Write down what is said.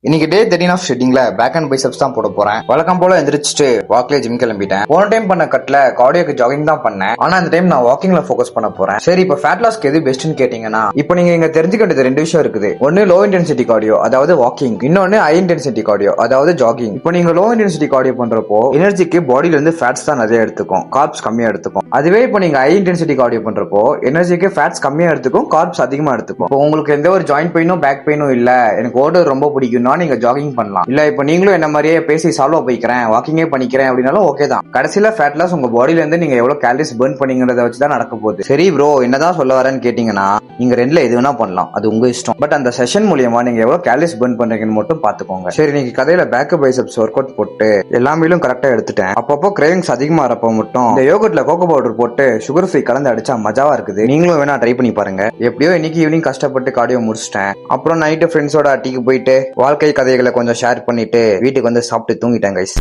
இன்னைக்கு டே 13 of ஷெட்டிங்ல back and biceps தான் போட போறேன். வழக்கம் போல எந்திரிச்சிட்டு வாக்ல ஜிம் கிளம்பிட்டேன். போன டைம் பண்ண கட்ல கார்டியோக்கு ஜாகிங் தான் பண்ணேன். ஆனா இந்த டைம் நான் வாக்கிங்ல ஃபோக்கஸ் பண்ண போறேன். சரி, இப்ப ஃபேட் லாஸ்க்கு எது பெஸ்ட்னு கேட்டீங்கன்னா, இப்போ நீங்க இங்க தெரிஞ்சுக்க வேண்டியது ரெண்டு விஷயம் இருக்குது. ஒன்னு லோ இன்டென்சிட்டி கார்டியோ, அதாவது வாக்கிங். இன்னொன்னு ஹை இன்டென்சிட்டி கார்டியோ, அதாவது ஜாகிங். இப்போ நீங்க லோ இன்டென்சிட்டி கார்டியோ பண்றப்போ எனர்ஜிக்கு பாடியில இருந்து ஃபேட்ஸ் தான் நிறைய எடுத்துக்கும், கார்ப்ஸ் கம்மியா எடுத்துக்கும். அதுவே இப்போ நீங்க ஹை இன்டென்சிட்டி கார்டியோ பண்றப்போ எனர்ஜிக்கு ஃபேட்ஸ் கம்மியா எடுத்துக்கும், கார்ப்ஸ் அதிகமா எடுத்துக்கும். இப்போ உங்களுக்கு எந்த ஒரு ஜாயிண்ட் பெயினும் பேக் பெயினும் இல்ல, எனக்கு ஓடுறது ரொம்ப பிடிக்கும்னா நீங்க ஜாகிங் பண்ணலாம். இல்ல இப்போ நீங்களும் என்ன மாதிரியே பேசி சால்வ் போய்க்கிறேன், வாக்கிங்கே பண்ணிக்கிறேன் அப்படின்னாலும் ஓகே தான். கடைசியில ஃபேட் லாஸ் உங்க பாடியில இருந்து நீங்க எவ்வளவு கேலரிஸ் பர்ன் பண்ணீங்கறத வச்சு தான் நடக்க போகுது. சரி ப்ரோ, என்னதான் சொல்ல வரேன்னு கேட்டீங்கன்னா, நீங்க ரெண்டுல எது வேணா பண்ணலாம், அது உங்க இஷ்டம். பட் அந்த செஷன் மூலியமா நீங்க எவ்வளவு கேலரிஸ் பர்ன் பண்றீங்கன்னு மட்டும் பாத்துக்கோங்க. சரி, நீங்க கதையில பேக் பைசப்ஸ் ஒர்க் அவுட் போட்டு எல்லாமேலும் கரெக்டா எடுத்துட்டேன். அப்பப்போ கிரேவிங்ஸ் அதிகமா இருப்ப மட்டும் இந்த யோகர்ட்ல கோகோ பவுடர் போட்டு சுகர் ஃப்ரீ கலந்து அடிச்சா மஜாவா இருக்குது. நீங்களும் வேணா ட்ரை பண்ணி பாருங்க. எப்படியோ இன்னைக்கு ஈவினிங் கஷ்டப்பட்டு கார்டியோ முடிச்சிட்டேன். அப்புறம் நைட்டு ஃப்ரெண்ட்ஸோட டீக்கு போயிட்டு வாழ்க்கை கதைகளை கொஞ்சம் ஷேர் பண்ணிட்டு வீட்டுக்கு வந்து சாப்பிட்டு தூங்கிட்டேன் கைஸ்.